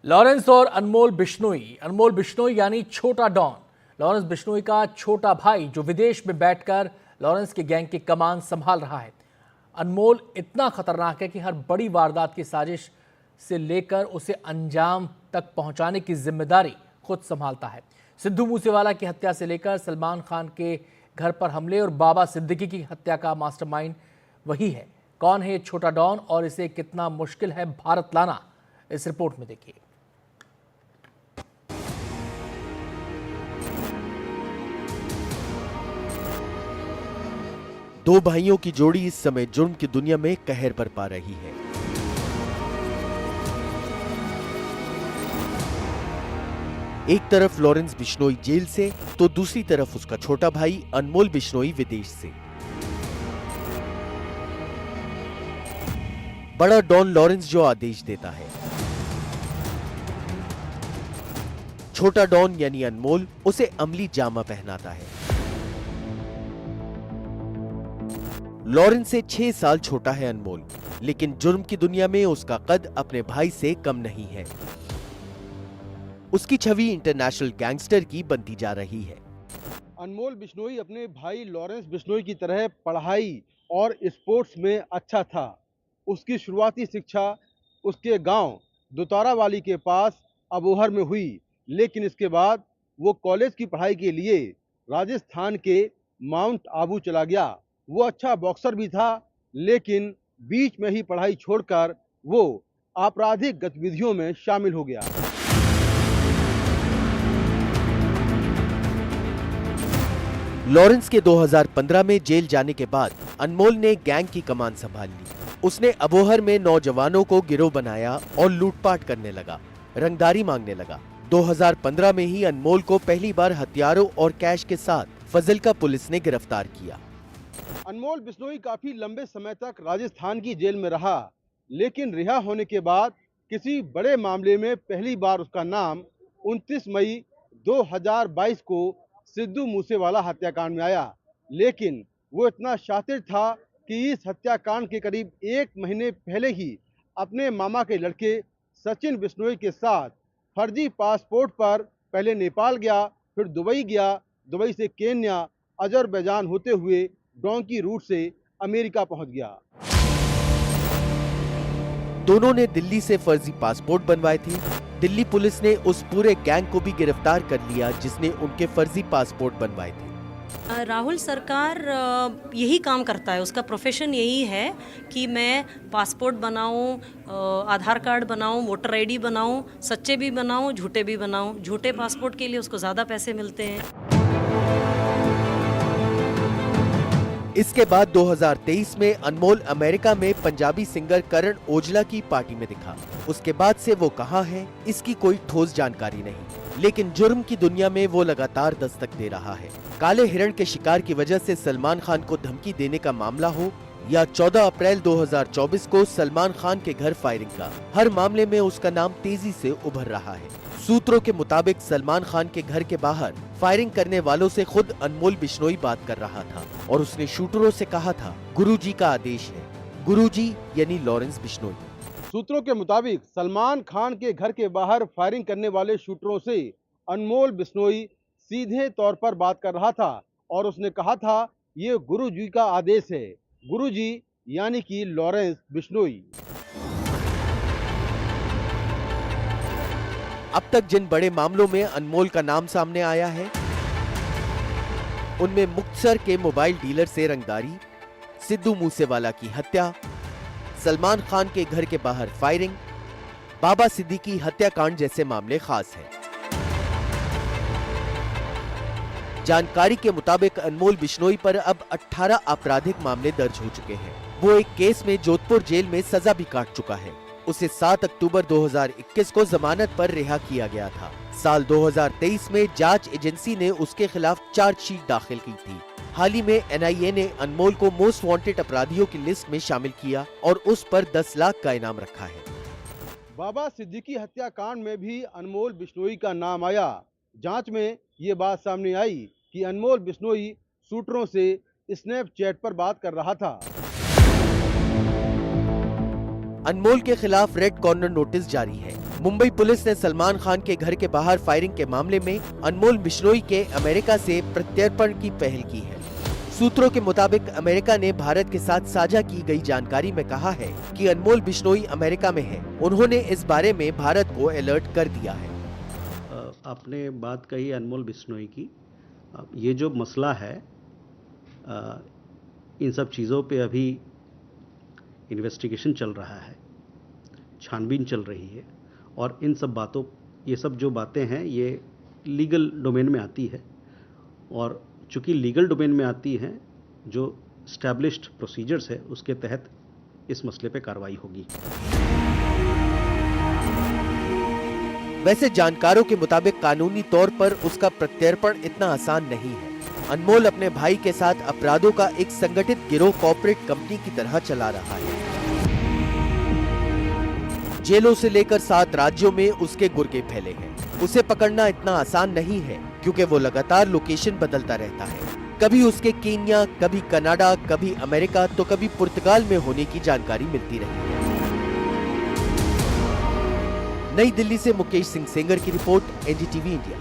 Lawrence और अनमोल बिश्नोई यानी छोटा डॉन। लॉरेंस बिश्नोई का छोटा भाई जो विदेश में बैठकर लॉरेंस के गैंग की कमान संभाल रहा है। अनमोल इतना खतरनाक है कि हर बड़ी वारदात की साजिश से लेकर उसे अंजाम तक पहुंचाने की जिम्मेदारी खुद संभालता है। सिद्धू मूसेवाला की हत्या से लेकर सलमान खान के घर पर हमले और बाबा सिद्दीकी की हत्या का मास्टरमाइंड वही है। कौन है ये छोटा डॉन और इसे कितना मुश्किल है भारत लाना, इस रिपोर्ट में देखिए। दो भाइयों की जोड़ी इस समय जुर्म की दुनिया में कहर बरपा रही है। एक तरफ लॉरेंस बिश्नोई जेल से तो दूसरी तरफ उसका छोटा भाई अनमोल बिश्नोई विदेश से। बड़ा डॉन लॉरेंस जो आदेश देता है, छोटा डॉन यानी अनमोल उसे अमली जामा पहनाता है। लॉरेंस से 6 साल छोटा है अनमोल, लेकिन जुर्म की दुनिया में उसका कद अपने भाई से कम नहीं है। उसकी छवि इंटरनेशनल गैंगस्टर की बनती जा रही है। अनमोल बिश्नोई अपने भाई लॉरेंस बिश्नोई की तरह पढ़ाई और स्पोर्ट्स में अच्छा था। उसकी शुरुआती शिक्षा उसके गांव दुतारावाली के पास अबोहर में हुई, लेकिन इसके बाद वो कॉलेज की पढ़ाई के लिए राजस्थान के माउंट आबू चला गया। वो अच्छा बॉक्सर भी था, लेकिन बीच में ही पढ़ाई छोड़कर वो आपराधिक गतिविधियों में शामिल हो गया। लॉरेंस के 2015 में जेल जाने के बाद अनमोल ने गैंग की कमान संभाल ली। उसने अबोहर में नौजवानों को गिरोह बनाया और लूटपाट करने लगा, रंगदारी मांगने लगा। 2015 में ही अनमोल को पहली बार हथियारों और कैश के साथ फजिल्का पुलिस ने गिरफ्तार किया। अनमोल बिश्नोई काफी लंबे समय तक राजस्थान की जेल में रहा, लेकिन रिहा होने के बाद किसी बड़े मामले में पहली बार उसका नाम 29 मई 2022 को सिद्धू मूसेवाला हत्याकांड में आया। लेकिन वो इतना शातिर था कि इस हत्याकांड के करीब 1 महीने पहले ही अपने मामा के लड़के सचिन बिश्नोई के साथ फर्जी पासपोर्ट पर पहले नेपाल गया, फिर दुबई गया, दुबई से केन्या, अजरबैजान होते हुए डोंकी रूट से अमेरिका पहुंच गया। दोनों ने दिल्ली से फर्जी पासपोर्ट बनवाए थे। दिल्ली पुलिस ने उस पूरे गैंग को भी गिरफ्तार कर लिया जिसने उनके फर्जी पासपोर्ट बनवाए थे। राहुल सरकार यही काम करता है, उसका प्रोफेशन यही है कि मैं पासपोर्ट बनाऊं, आधार कार्ड बनाऊं, वोटर आईडी बनाऊं, सच्चे भी बनाऊं, झूठे भी बनाऊं। झूठे पासपोर्ट के लिए उसको ज़्यादा पैसे मिलते हैं। इसके बाद 2023 में अनमोल अमेरिका में पंजाबी सिंगर करण ओजला की पार्टी में दिखा। उसके बाद से वो कहां है, इसकी कोई ठोस जानकारी नहीं, लेकिन जुर्म की दुनिया में वो लगातार दस्तक दे रहा है। काले हिरण के शिकार की वजह से सलमान खान को धमकी देने का मामला हो या 14 अप्रैल 2024 को सलमान खान के घर फायरिंग का, हर मामले में उसका नाम तेजी से उभर रहा है। सूत्रों के मुताबिक सलमान खान के घर के बाहर फायरिंग करने वालों से खुद अनमोल बिश्नोई बात कर रहा था और उसने शूटरों से कहा था, गुरुजी का आदेश है। गुरुजी यानी लॉरेंस बिश्नोई। सूत्रों के मुताबिक सलमान खान के घर के बाहर फायरिंग करने वाले शूटरों से अनमोल बिश्नोई सीधे तौर पर बात कर रहा था और उसने कहा था, ये गुरुजी का आदेश है। गुरुजी यानी कि लॉरेंस बिश्नोई। अब तक जिन बड़े मामलों में अनमोल का नाम सामने आया है, उनमें मुक्तसर के मोबाइल डीलर से रंगदारी, सिद्धू मूसेवाला की हत्या, सलमान खान के घर के बाहर फायरिंग, बाबा सिद्दीकी हत्याकांड जैसे मामले खास हैं। जानकारी के मुताबिक अनमोल बिश्नोई पर अब 18 आपराधिक मामले दर्ज हो चुके हैं। वो एक केस में जोधपुर जेल में सजा भी काट चुका है। उसे 7 अक्टूबर 2021 को जमानत पर रिहा किया गया था। साल 2023 में जांच एजेंसी ने उसके खिलाफ चार्जशीट दाखिल की थी। हाल ही में NIA ने अनमोल को मोस्ट वांटेड अपराधियों की लिस्ट में शामिल किया और उस पर 10 लाख का इनाम रखा है। बाबा सिद्दीकी हत्याकांड में भी अनमोल बिश्नोई का नाम आया। जांच में ये बात सामने आई कि अनमोल बिश्नोई शूटरों से स्नैपचैट पर बात कर रहा था। अनमोल के खिलाफ रेड कॉर्नर नोटिस जारी है। मुंबई पुलिस ने सलमान खान के घर के बाहर फायरिंग के मामले में अनमोल बिश्नोई के अमेरिका से प्रत्यर्पण की पहल की है। सूत्रों के मुताबिक अमेरिका ने भारत के साथ साझा की गई जानकारी में कहा है कि अनमोल बिश्नोई अमेरिका में है। उन्होंने इस बारे में भारत को अलर्ट कर दिया है। आपने बात कही अनमोल बिश्नोई की। ये जो मसला है, इन सब चीज़ों पे अभी इन्वेस्टिगेशन चल रहा है, छानबीन चल रही है, और इन सब बातों, ये सब जो बातें हैं ये लीगल डोमेन में आती है, और चूँकि लीगल डोमेन में आती हैं, जो स्टैब्लिश्ड प्रोसीजर्स है उसके तहत इस मसले पे कार्रवाई होगी। वैसे जानकारों के मुताबिक कानूनी तौर पर उसका प्रत्यर्पण इतना आसान नहीं है। अनमोल अपने भाई के साथ अपराधों का एक संगठित गिरोह कॉर्पोरेट कंपनी की तरह चला रहा है। जेलों से लेकर 7 राज्यों में उसके गुर्गे फैले हैं। उसे पकड़ना इतना आसान नहीं है, क्योंकि वो लगातार लोकेशन बदलता रहता है। कभी उसके केन्या, कभी कनाडा, कभी अमेरिका, तो कभी पुर्तगाल में होने की जानकारी मिलती रही है। नई दिल्ली से मुकेश सिंह सेंगर की रिपोर्ट, एनडीटीवी इंडिया।